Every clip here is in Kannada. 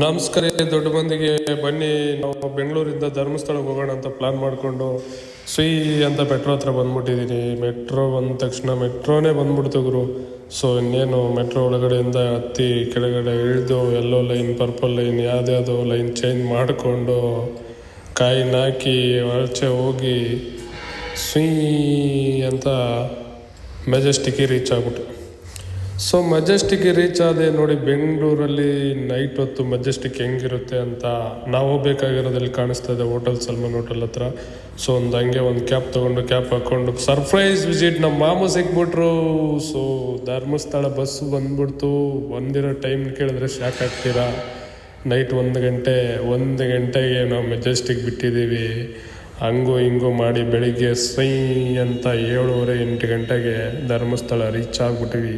ನಮಸ್ಕಾರ ದೊಡ್ಡ ಮಂದಿಗೆ. ಬನ್ನಿ, ನಾವು ಬೆಂಗಳೂರಿಂದ ಧರ್ಮಸ್ಥಳಕ್ಕೆ ಹೋಗೋಣ ಅಂತ ಪ್ಲಾನ್ ಮಾಡಿಕೊಂಡು ಸ್ವೀ ಅಂತ ಮೆಟ್ರೋ ಹತ್ರ ಬಂದ್ಬಿಟ್ಟಿದ್ದೀನಿ. ಮೆಟ್ರೋ ಬಂದ ತಕ್ಷಣ ಮೆಟ್ರೋನೇ ಬಂದ್ಬಿಡ್ತು ಗುರು. ಸೊ ಇನ್ನೇನು ಮೆಟ್ರೋ ಒಳಗಡೆಯಿಂದ ಹತ್ತಿ ಕೆಳಗಡೆ ಇಳಿದು ಎಲ್ಲೋ ಲೈನ್, ಪರ್ಪಲ್ ಲೈನ್, ಯಾವುದ್ಯಾವುದೋ ಲೈನ್ ಚೇಂಜ್ ಮಾಡಿಕೊಂಡು ಕಾಯಿನ ಹಾಕಿ ಆಚೆ ಹೋಗಿ ಸ್ವೀ ಅಂತ ಮೆಜೆಸ್ಟಿಕ್ಗೆ ರೀಚ್ ಆಗ್ಬಿಟ್ಟು. ಸೊ ಮೆಜೆಸ್ಟಿಕ್ಗೆ ರೀಚ್ ಆದೆ ನೋಡಿ. ಬೆಂಗಳೂರಲ್ಲಿ ನೈಟ್ ಹೊತ್ತು ಮೆಜೆಸ್ಟಿಕ್ ಹೆಂಗಿರುತ್ತೆ ಅಂತ ನಾವು ಹೋಗ್ಬೇಕಾಗಿರೋದಲ್ಲಿ ಕಾಣಿಸ್ತದೆ, ಹೋಟೆಲ್ ಸಲ್ಮಾನ್ ಹೋಟೆಲ್ ಹತ್ರ. ಸೊ ಹಂಗೆ ಒಂದು ಕ್ಯಾಪ್ ಹಾಕ್ಕೊಂಡು ಸರ್ಪ್ರೈಸ್ ವಿಸಿಟ್ ನಮ್ಮ ಮಾಮು ಸಿಕ್ಬಿಟ್ರು. ಸೊ ಧರ್ಮಸ್ಥಳ ಬಸ್ಸು ಬಂದ್ಬಿಡ್ತು. ಬಂದಿರೋ ಟೈಮ್ ಕೇಳಿದ್ರೆ ಶಾಕ್ ಆಗ್ತೀರಾ. ನೈಟ್ 1 ಗಂಟೆಗೆ ನಾವು ಮೆಜೆಸ್ಟಿಕ್ ಬಿಟ್ಟಿದ್ದೀವಿ. ಹಂಗೂ ಹಿಂಗೂ ಮಾಡಿ ಬೆಳಿಗ್ಗೆ ಸೈ ಅಂತ 7:30-8 ಗಂಟೆಗೆ ಧರ್ಮಸ್ಥಳ ರೀಚ್ ಆಗಿಬಿಟ್ಟಿವಿ.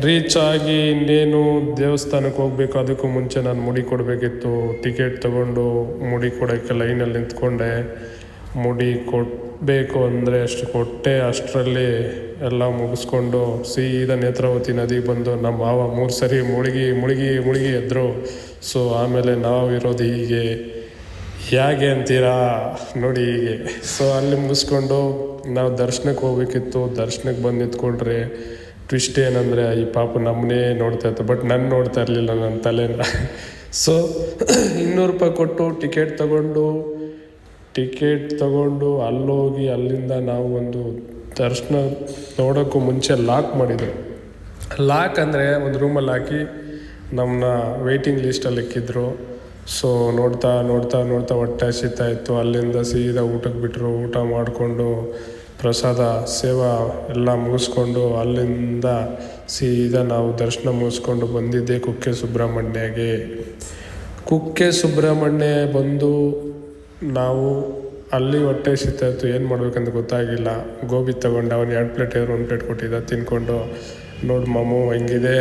ರೀಚ್ ಆಗಿ ಇನ್ನೇನು ದೇವಸ್ಥಾನಕ್ಕೆ ಹೋಗಬೇಕು. ಅದಕ್ಕೂ ಮುಂಚೆ ನಾನು ಮುಡಿ ಕೊಡಬೇಕಿತ್ತು. ಟಿಕೆಟ್ ತೊಗೊಂಡು ಮುಡಿ ಕೊಡೋಕ್ಕೆ ಲೈನಲ್ಲಿ ನಿಂತ್ಕೊಂಡೆ. ಮುಡಿ ಕೊಡಬೇಕು ಅಂದರೆ ಅಷ್ಟು ಕೊಟ್ಟೆ. ಅಷ್ಟರಲ್ಲಿ ಎಲ್ಲ ಮುಗಿಸ್ಕೊಂಡು ಸೀದಾ ನೇತ್ರಾವತಿ ನದಿಗೆ ಬಂದು ನಮ್ಮ ಮಾವ 3 ಸರಿ ಮುಳುಗಿ ಎದ್ರು. ಸೊ ಆಮೇಲೆ ನಾವು ಇರೋದು ಹೇಗೆ ಅಂತೀರಾ ನೋಡಿ ಹೀಗೆ. ಸೊ ಅಲ್ಲಿ ಮುಗಿಸ್ಕೊಂಡು ನಾವು ದರ್ಶನಕ್ಕೆ ಹೋಗ್ಬೇಕಿತ್ತು. ದರ್ಶನಕ್ಕೆ ಬಂದು ನಿಂತ್ಕೊಂಡ್ರೆ ಟ್ವಿಸ್ಟ್ ಏನಂದರೆ ಈ ಪಾಪ ನಮ್ಮನ್ನೇ ನೋಡ್ತಾ ಇತ್ತು, ಬಟ್ ನಾನು ನೋಡ್ತಾ ಇರಲಿಲ್ಲ ನನ್ನ ತಲೆನ. ಸೊ 200 ರೂಪಾಯಿ ಕೊಟ್ಟು ಟಿಕೆಟ್ ತಗೊಂಡು ಅಲ್ಲೋಗಿ ಅಲ್ಲಿಂದ ನಾವು ಒಂದು ದರ್ಶನ ನೋಡೋಕ್ಕೂ ಮುಂಚೆ ಲಾಕ್ ಮಾಡಿದರು. ಲಾಕ್ ಅಂದರೆ ಒಂದು ರೂಮಲ್ಲಿ ಹಾಕಿ ನಮ್ಮನ್ನ ವೆಯ್ಟಿಂಗ್ ಲಿಸ್ಟಲ್ಲಿ ಇಕ್ಕಿದ್ರು. ಸೊ ನೋಡ್ತಾ ಹೊಟ್ಟೆ ಹಸಿತಾ ಇತ್ತು. ಅಲ್ಲಿಂದ ಸೀದಾ ಊಟಕ್ಕೆ ಬಿಟ್ಟರು. ಊಟ ಮಾಡಿಕೊಂಡು ಪ್ರಸಾದ ಸೇವಾ ಎಲ್ಲ ಮುಗಿಸ್ಕೊಂಡು ಅಲ್ಲಿಂದ ಸೀದಾ ನಾವು ದರ್ಶನ ಮುಗಿಸ್ಕೊಂಡು ಬಂದಿದ್ದೆ ಕುಕ್ಕೆ ಸುಬ್ರಹ್ಮಣ್ಯ ಬಂದು ನಾವು ಅಲ್ಲಿ ಹೊಟ್ಟೆ ಹಸಿತಾ ಇತ್ತು. ಏನು ಮಾಡ್ಬೇಕಂತ ಗೊತ್ತಾಗಿಲ್ಲ. ಗೋಬಿ ತೊಗೊಂಡು ಅವನು 2 ಪ್ಲೇಟ್ 1 ಪ್ಲೇಟ್ ಕೊಟ್ಟಿದ್ದ. ತಿನ್ಕೊಂಡು ನೋಡಿ ಮಾಮು ಹೆಂಗಿದೆ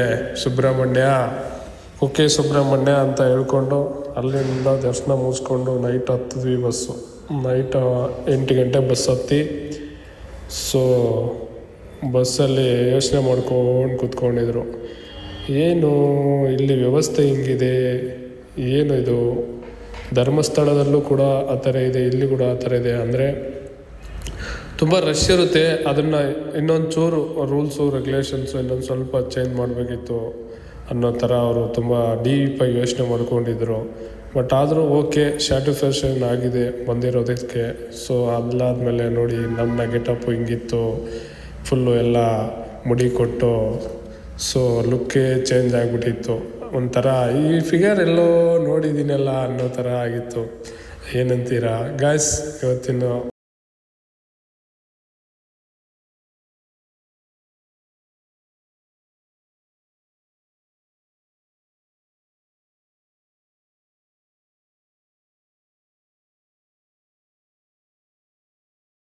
ಕುಕ್ಕೆ ಸುಬ್ರಹ್ಮಣ್ಯ ಅಂತ ಹೇಳ್ಕೊಂಡು ಅಲ್ಲಿಂದ ದರ್ಶನ ಮುಗಿಸ್ಕೊಂಡು ನೈಟ್ ಹತ್ತಿದ್ವಿ ಬಸ್ಸು. ನೈಟ್ 8 ಗಂಟೆ ಬಸ್ ಹತ್ತಿ. ಸೊ ಬಸ್ಸಲ್ಲಿ ಯೋಚನೆ ಮಾಡ್ಕೊಂಡು ಕೂತ್ಕೊಂಡಿದ್ರು, ಏನು ಇಲ್ಲಿ ವ್ಯವಸ್ಥೆ ಹಿಂಗಿದೆ, ಏನು ಇದು ಧರ್ಮಸ್ಥಳದಲ್ಲೂ ಕೂಡ ಆ ಥರ ಇದೆ, ಇಲ್ಲಿ ಕೂಡ ಆ ಥರ ಇದೆ. ಅಂದರೆ ತುಂಬ ರಶ್ ಇರುತ್ತೆ. ಅದನ್ನು ಇನ್ನೊಂದು ಚೂರು ರೂಲ್ಸು ರೆಗ್ಯುಲೇಷನ್ಸು ಇನ್ನೊಂದು ಸ್ವಲ್ಪ ಚೇಂಜ್ ಮಾಡಬೇಕಿತ್ತು ಅನ್ನೋ ಥರ ಅವರು ತುಂಬ ಡೀಪಾಗಿ ಯೋಚನೆ ಮಾಡ್ಕೊಂಡಿದ್ರು. ಬಟ್ ಆದರೂ ಓಕೆ, ಸ್ಯಾಟಿಸ್ಫ್ಯಾಕ್ಷನ್ ಆಗಿದೆ ಬಂದಿರೋದಕ್ಕೆ. ಸೊ ಅದಾದಮೇಲೆ ನೋಡಿ ನನ್ನ ಗೆಟಪ್ಪು ಹಿಂಗಿತ್ತು. ಫುಲ್ಲು ಎಲ್ಲ ಮುಡಿ ಕೊಟ್ಟು ಸೊ ಲುಕ್ಕೇ ಚೇಂಜ್ ಆಗಿಬಿಟ್ಟಿತ್ತು. ಒಂಥರ ಈ ಫಿಗರ್ ಎಲ್ಲೋ ನೋಡಿದ್ದೀನಲ್ಲ ಅನ್ನೋ ಥರ ಆಗಿತ್ತು. ಏನಂತೀರಾ ಗಾಯ್ಸ್? ಇವತ್ತಿನ